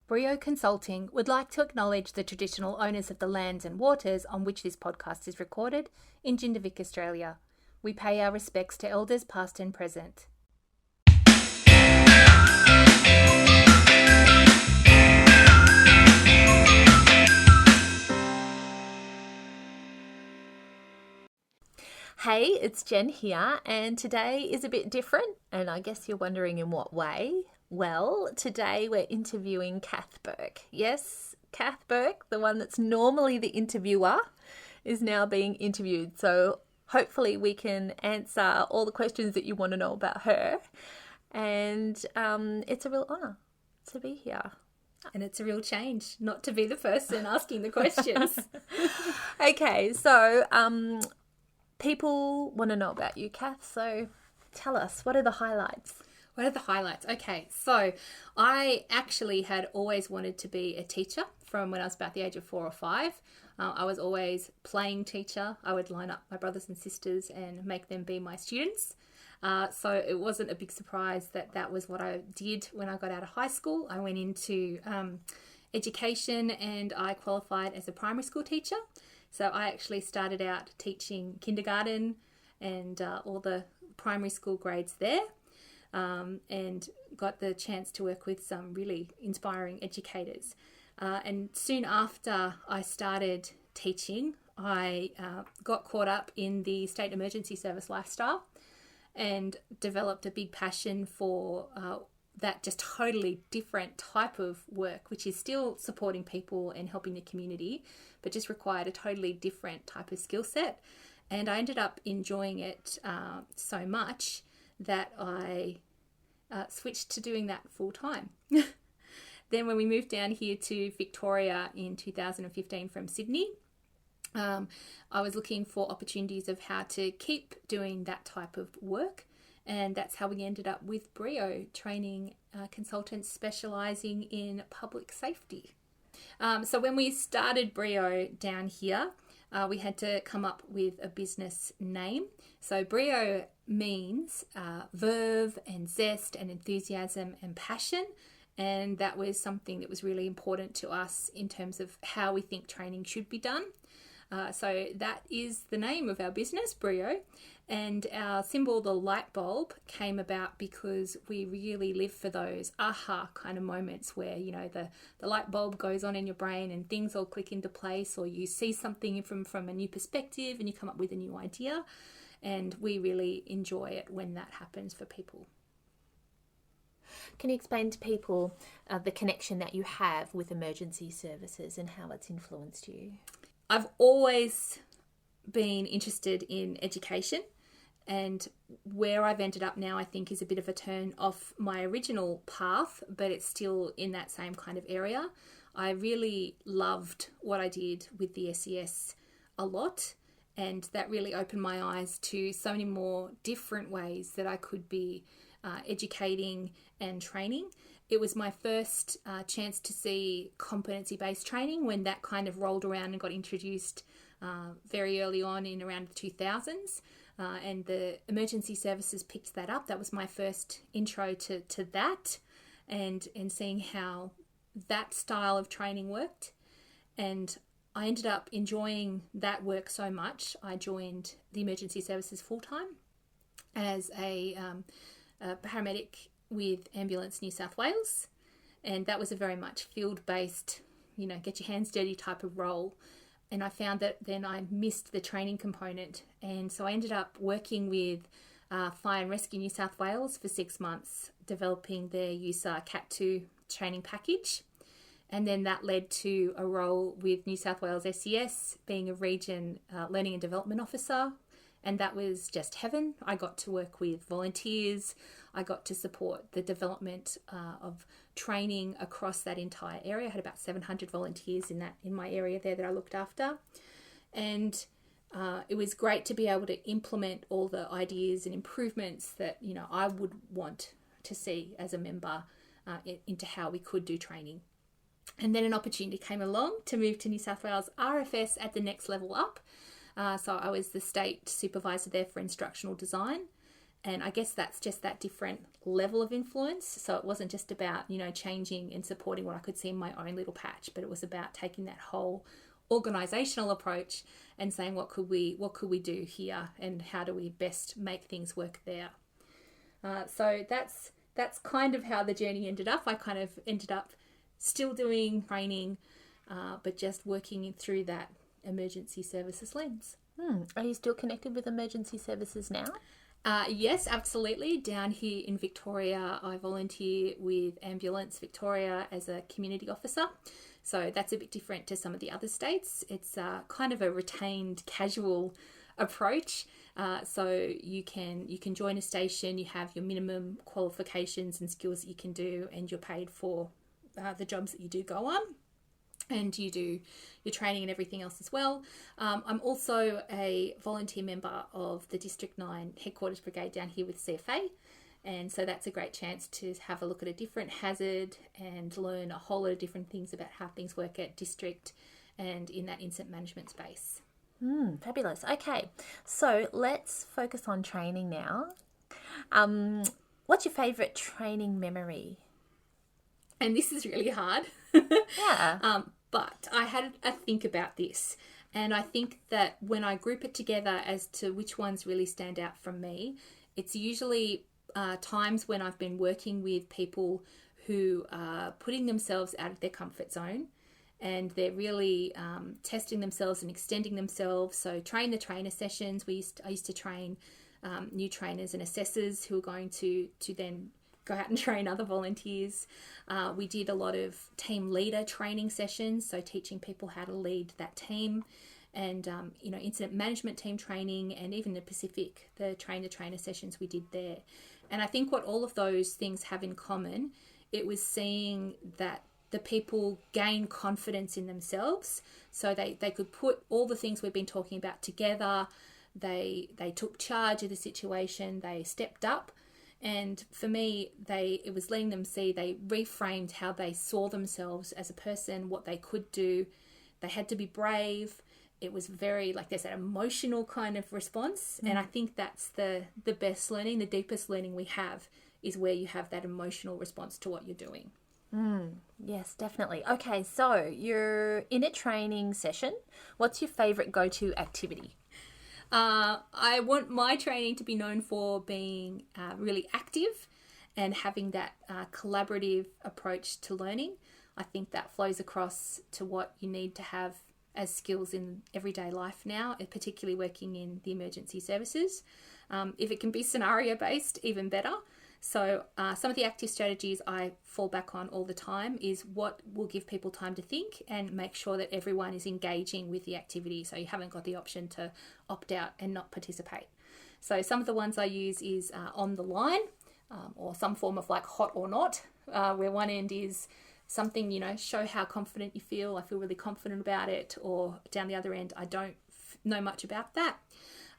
Brio Consulting would like to acknowledge the traditional owners of the lands and waters on which this podcast is recorded in Jindavick, Australia. We pay our respects to elders past and present. Hey, it's Jenn here, and today is a bit different, and I guess you're wondering in what way. Well, today we're interviewing Kath Burke. Yes, Kath Burke, the one that's normally the interviewer, is now being interviewed. So hopefully we can answer all the questions that you want to know about her. And it's a real honour to be here. And it's a real change not to be the person asking the questions. Okay, so people want to know about you, Kath. So tell us, what are the highlights? What are the highlights? Okay, so I actually had always wanted to be a teacher from when I was about the age of 4 or 5. I was always playing teacher. I would line up my brothers and sisters and make them be my students. So it wasn't a big surprise that that was what I did when I got out of high school. I went into education and I qualified as a primary school teacher. So I actually started out teaching kindergarten and all the primary school grades there. And got the chance to work with some really inspiring educators. And soon after I started teaching, I got caught up in the state emergency service lifestyle and developed a big passion for that just totally different type of work, which is still supporting people and helping the community, but just required a totally different type of skill set. And I ended up enjoying it so much that I switched to doing that full time. Then when we moved down here to Victoria in 2015 from Sydney, I was looking for opportunities of how to keep doing that type of work. And that's how we ended up with Brio, training consultants specialising in public safety. So when we started Brio down here, we had to come up with a business name. So Brio means verve and zest and enthusiasm and passion. And that was something that was really important to us in terms of how we think training should be done. So that is the name of our business, Brio. And our symbol, the light bulb, came about because we really live for those aha kind of moments where, you know, the light bulb goes on in your brain and things all click into place, or you see something from a new perspective and you come up with a new idea. And we really enjoy it when that happens for people. Can you explain to people the connection that you have with emergency services and how it's influenced you? I've always been interested in education, and where I've ended up now, I think, is a bit of a turn off my original path, but it's still in that same kind of area. I really loved what I did with the SES a lot, and that really opened my eyes to so many more different ways that I could be educating and training. It was my first chance to see competency-based training when that kind of rolled around and got introduced very early on in around the 2000s. And the emergency services picked that up. That was my first intro to that and seeing how that style of training worked. And I ended up enjoying that work so much, I joined the emergency services full-time as a paramedic with Ambulance New South Wales, and that was a very much field-based, you know, get your hands dirty type of role. And I found that then I missed the training component, and so I ended up working with Fire and Rescue New South Wales for 6 months, developing their USAR Cat 2 training package. And then that led to a role with New South Wales SES, being a region learning and development officer. And that was just heaven. I got to work with volunteers. I got to support the development of training across that entire area. I had about 700 volunteers in my area there that I looked after. And it was great to be able to implement all the ideas and improvements that, you know, I would want to see as a member into how we could do training. And then an opportunity came along to move to New South Wales RFS at the next level up. So I was the state supervisor there for instructional design. And I guess that's just that different level of influence. So it wasn't just about, changing and supporting what I could see in my own little patch, but it was about taking that whole organizational approach and saying, what could we do here, and how do we best make things work there? So that's kind of how the journey ended up. I kind of ended up still doing training, but just working through that emergency services lens. Are you still connected with emergency services now? Yes, absolutely. Down here in Victoria, I volunteer with Ambulance Victoria as a community officer. So that's a bit different to some of the other states. It's kind of a retained casual approach. So you can join a station, you have your minimum qualifications and skills that you can do, and you're paid for the jobs that you do go on. And you do your training and everything else as well. I'm also a volunteer member of the District 9 Headquarters Brigade down here with CFA. And so that's a great chance to have a look at a different hazard and learn a whole lot of different things about how things work at district and in that incident management space. Fabulous. Okay, so let's focus on training now. What's your favourite training memory? And this is really hard. Yeah. But I had a think about this, and I think that when I group it together as to which ones really stand out from me, it's usually times when I've been working with people who are putting themselves out of their comfort zone, and they're really testing themselves and extending themselves. So train the trainer sessions. I used to train new trainers and assessors who are going to then go out and train other volunteers. We did a lot of team leader training sessions, so teaching people how to lead that team, and incident management team training, and even the Pacific, the trainer sessions we did there. And I think what all of those things have in common, it was seeing that the people gain confidence in themselves, so they could put all the things we've been talking about together. They took charge of the situation, they stepped up. And for me, it was letting them see, they reframed how they saw themselves as a person, what they could do. They had to be brave. It was very, like there's that emotional kind of response. And I think that's the best learning, the deepest learning we have is where you have that emotional response to what you're doing. Yes, definitely. Okay, so you're in a training session. What's your favourite go-to activity? I want my training to be known for being really active and having that collaborative approach to learning. I think that flows across to what you need to have as skills in everyday life now, particularly working in the emergency services. If it can be scenario-based, even better. So some of the active strategies I fall back on all the time is what will give people time to think and make sure that everyone is engaging with the activity, so you haven't got the option to opt out and not participate. So some of the ones I use is on the line, or some form of like hot or not, where one end is something, show how confident you feel. I feel really confident about it. Or down the other end, I don't know much about that.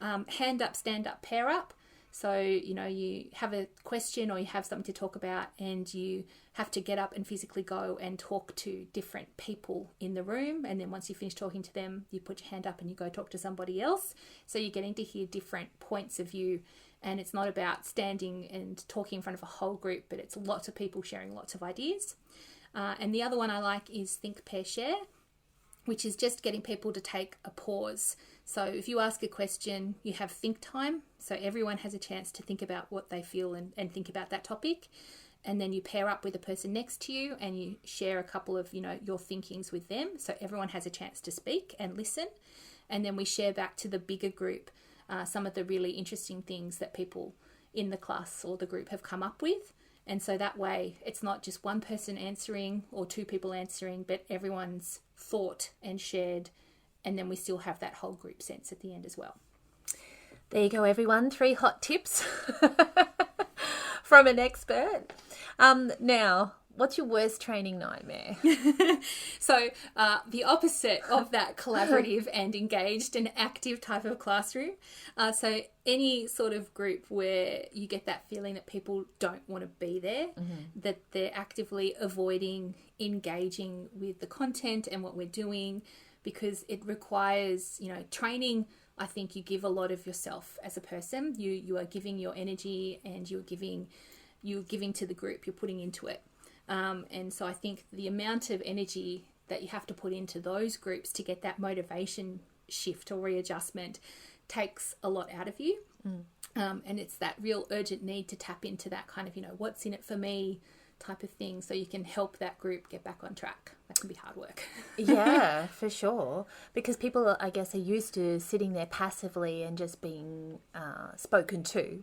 Hand up, stand up, pair up. So, you have a question or you have something to talk about, and you have to get up and physically go and talk to different people in the room. And then once you finish talking to them, you put your hand up and you go talk to somebody else. So you're getting to hear different points of view. And it's not about standing and talking in front of a whole group, but it's lots of people sharing lots of ideas. And the other one I like is think, pair, share, which is just getting people to take a pause. So if you ask a question, you have think time. So everyone has a chance to think about what they feel and think about that topic. And then you pair up with a person next to you and you share a couple of, your thinkings with them. So everyone has a chance to speak and listen. And then we share back to the bigger group some of the really interesting things that people in the class or the group have come up with. And so that way it's not just one person answering or two people answering, but everyone's thought and shared. And then we still have that whole group sense at the end as well. There you go, everyone. 3 hot tips from an expert. Now, what's your worst training nightmare? So the opposite of that collaborative and engaged and active type of classroom. So any sort of group where you get that feeling that people don't want to be there, that they're actively avoiding engaging with the content and what we're doing, because it requires, training I think you give a lot of yourself as a person. You are giving your energy, and you're giving to the group, you're putting into it. And so I think the amount of energy that you have to put into those groups to get that motivation shift or readjustment takes a lot out of you. And it's that real urgent need to tap into that kind of, what's in it for me type of thing, so you can help that group get back on track. That can be hard work. Yeah, for sure. Because people, I guess, are used to sitting there passively and just being spoken to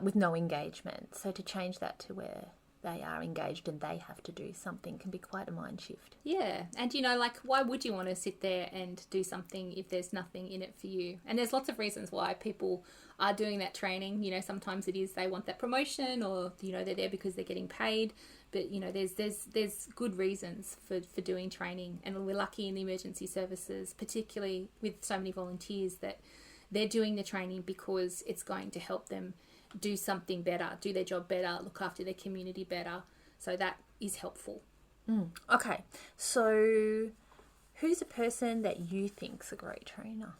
with no engagement. So to change that to where they are engaged and they have to do something can be quite a mind shift. Yeah. And, why would you want to sit there and do something if there's nothing in it for you? And there's lots of reasons why people are doing that training. Sometimes it is they want that promotion, or, they're there because they're getting paid. But, there's good reasons for doing training. And we're lucky in the emergency services, particularly with so many volunteers, that they're doing the training because it's going to help them do something better, do their job better, look after their community better. So that is helpful. Okay, so who's a person that you think's a great trainer?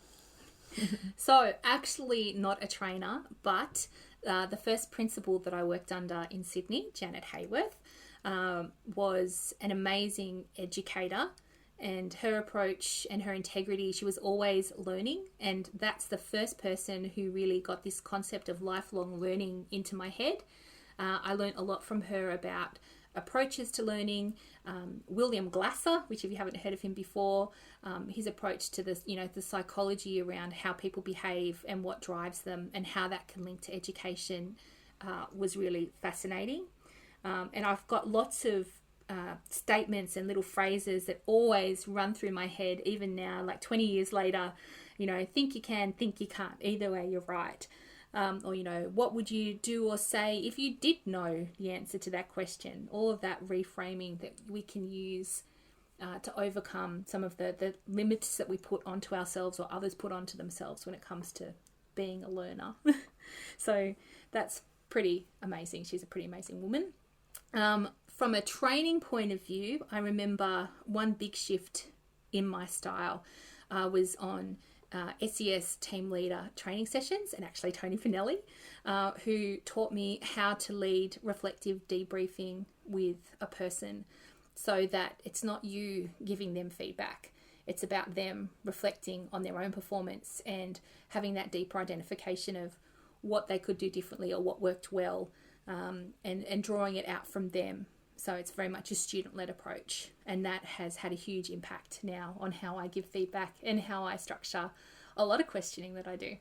So actually not a trainer, but the first principal that I worked under in Sydney, Janet Hayworth, was an amazing educator. And her approach and her integrity, she was always learning. And that's the first person who really got this concept of lifelong learning into my head. I learned a lot from her about approaches to learning. William Glasser, which if you haven't heard of him before, his approach to this, the psychology around how people behave and what drives them and how that can link to education was really fascinating. And I've got lots of statements and little phrases that always run through my head, even now, like 20 years later. Think you can, think you can't. Either way, you're right. Or, what would you do or say if you did know the answer to that question? All of that reframing that we can use to overcome some of the limits that we put onto ourselves or others put onto themselves when it comes to being a learner. So that's pretty amazing. She's a pretty amazing woman. From a training point of view, I remember one big shift in my style was on SES team leader training sessions, and actually Tony Finelli, who taught me how to lead reflective debriefing with a person so that it's not you giving them feedback. It's about them reflecting on their own performance and having that deeper identification of what they could do differently or what worked well, and drawing it out from them. So it's very much a student-led approach, and that has had a huge impact now on how I give feedback and how I structure a lot of questioning that I do.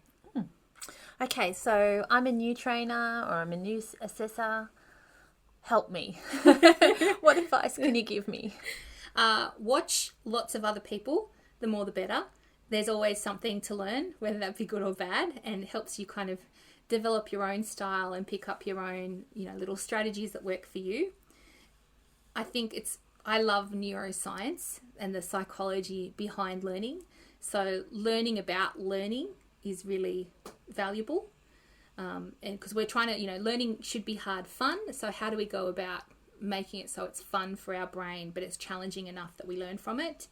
Okay, so I'm a new trainer or I'm a new assessor. Help me. What advice can you give me? Watch lots of other people, the more the better. There's always something to learn, whether that be good or bad, and it helps you kind of develop your own style and pick up your own, little strategies that work for you. I love neuroscience and the psychology behind learning. So learning about learning is really valuable. And because we're trying to, learning should be hard fun. So how do we go about making it so it's fun for our brain, but it's challenging enough that we learn from it?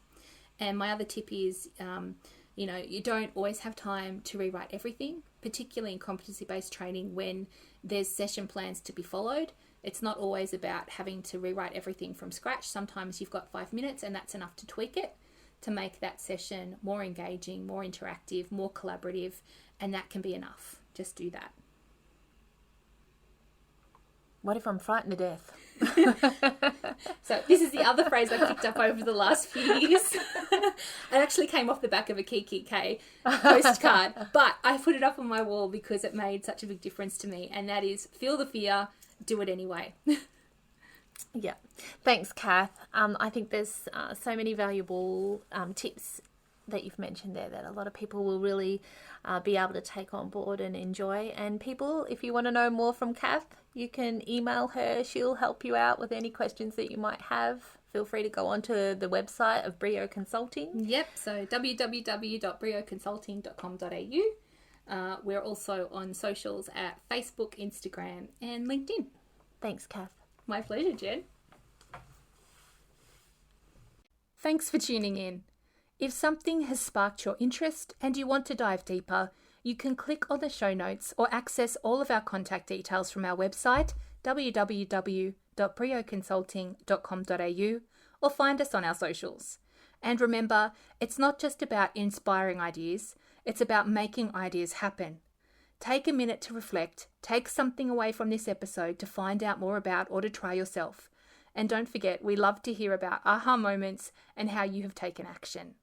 And my other tip is, you don't always have time to rewrite everything, particularly in competency-based training when there's session plans to be followed. It's not always about having to rewrite everything from scratch. Sometimes you've got 5 minutes and that's enough to tweak it to make that session more engaging, more interactive, more collaborative, and that can be enough. Just do that. What if I'm frightened to death? So this is the other phrase I picked up over the last few years. It actually came off the back of a KKK postcard, but I put it up on my wall because it made such a big difference to me, and that is, feel the fear, do it anyway. Yeah. Thanks, Kath. I think there's so many valuable tips that you've mentioned there that a lot of people will really be able to take on board and enjoy. And people, if you want to know more from Kath, you can email her. She'll help you out with any questions that you might have. Feel free to go onto the website of Brio Consulting. Yep, so www.brioconsulting.com.au. We're also on socials at Facebook, Instagram, and LinkedIn. Thanks, Kath. My pleasure, Jen. Thanks for tuning in. If something has sparked your interest and you want to dive deeper, you can click on the show notes or access all of our contact details from our website, www.brioconsulting.com.au, or find us on our socials. And remember, it's not just about inspiring ideas, it's about making ideas happen. Take a minute to reflect, take something away from this episode to find out more about or to try yourself. And don't forget, we love to hear about aha moments and how you have taken action.